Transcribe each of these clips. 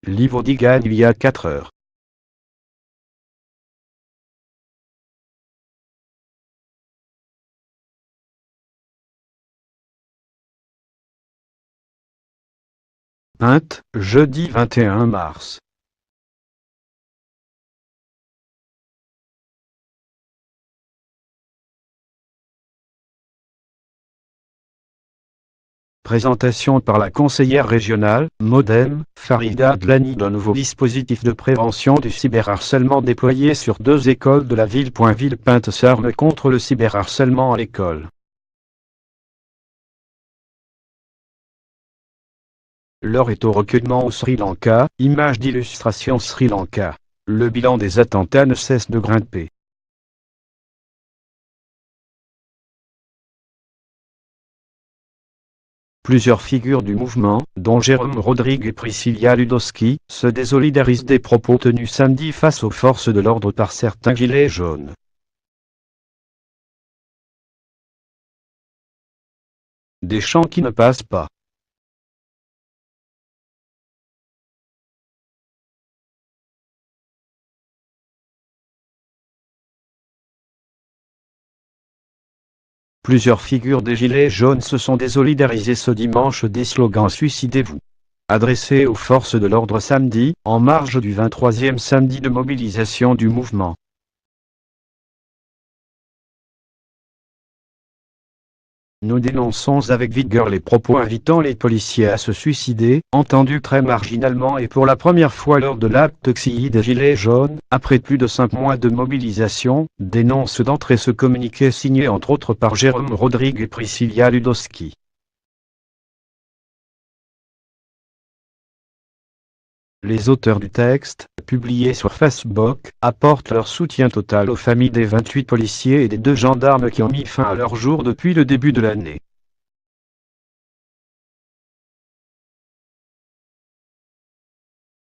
Livaudy gagne il y a 4 heures. Pinte, jeudi 21 mars. Présentation par la conseillère régionale, Modem, Farida Adlani d'un nouveau dispositif de prévention du cyberharcèlement déployé sur 2 écoles de la ville. Villepinte s'arme contre le cyberharcèlement à l'école. L'heure est au recueillement au Sri Lanka, image d'illustration Sri Lanka. Le bilan des attentats ne cesse de grimper. Plusieurs figures du mouvement, dont Jérôme Rodrigue et Priscilla Ludowski, se désolidarisent des propos tenus samedi face aux forces de l'ordre par certains gilets jaunes. Des chants qui ne passent pas. Plusieurs figures des Gilets jaunes se sont désolidarisées ce dimanche des slogans « Suicidez-vous » adressés aux forces de l'ordre samedi, en marge du 23e samedi de mobilisation du mouvement. Nous dénonçons avec vigueur les propos invitant les policiers à se suicider, entendus très marginalement et pour la première fois lors de l'autopsie des Gilets jaunes, après plus de 5 mois de mobilisation, dénonce d'entrée ce communiqué signé entre autres par Jérôme Rodrigue et Priscilla Ludowski. Les auteurs du texte, publié sur Facebook, apportent leur soutien total aux familles des 28 policiers et des 2 gendarmes qui ont mis fin à leur jour depuis le début de l'année.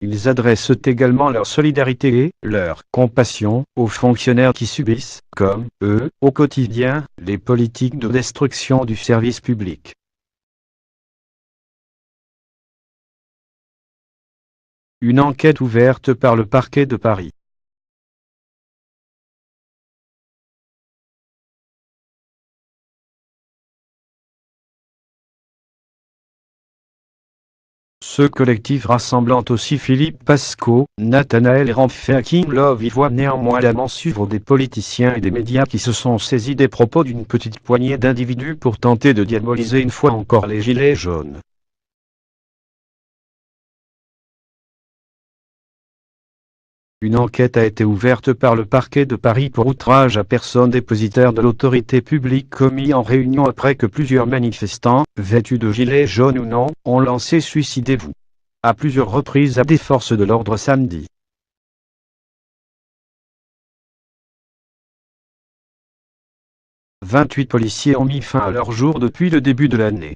Ils adressent également leur solidarité et leur compassion aux fonctionnaires qui subissent, comme eux, au quotidien, les politiques de destruction du service public. Une enquête ouverte par le parquet de Paris. Ce collectif rassemblant aussi Philippe Pasco, Nathanaël Ramphé et King Love y voit néanmoins la suivre des politiciens et des médias qui se sont saisis des propos d'une petite poignée d'individus pour tenter de diaboliser une fois encore les Gilets jaunes. Une enquête a été ouverte par le parquet de Paris pour outrage à personne dépositaire de l'autorité publique commis en réunion après que plusieurs manifestants, vêtus de gilets jaunes ou non, ont lancé « Suicidez-vous » à plusieurs reprises à des forces de l'ordre samedi. « 28 policiers ont mis fin à leur jour depuis le début de l'année.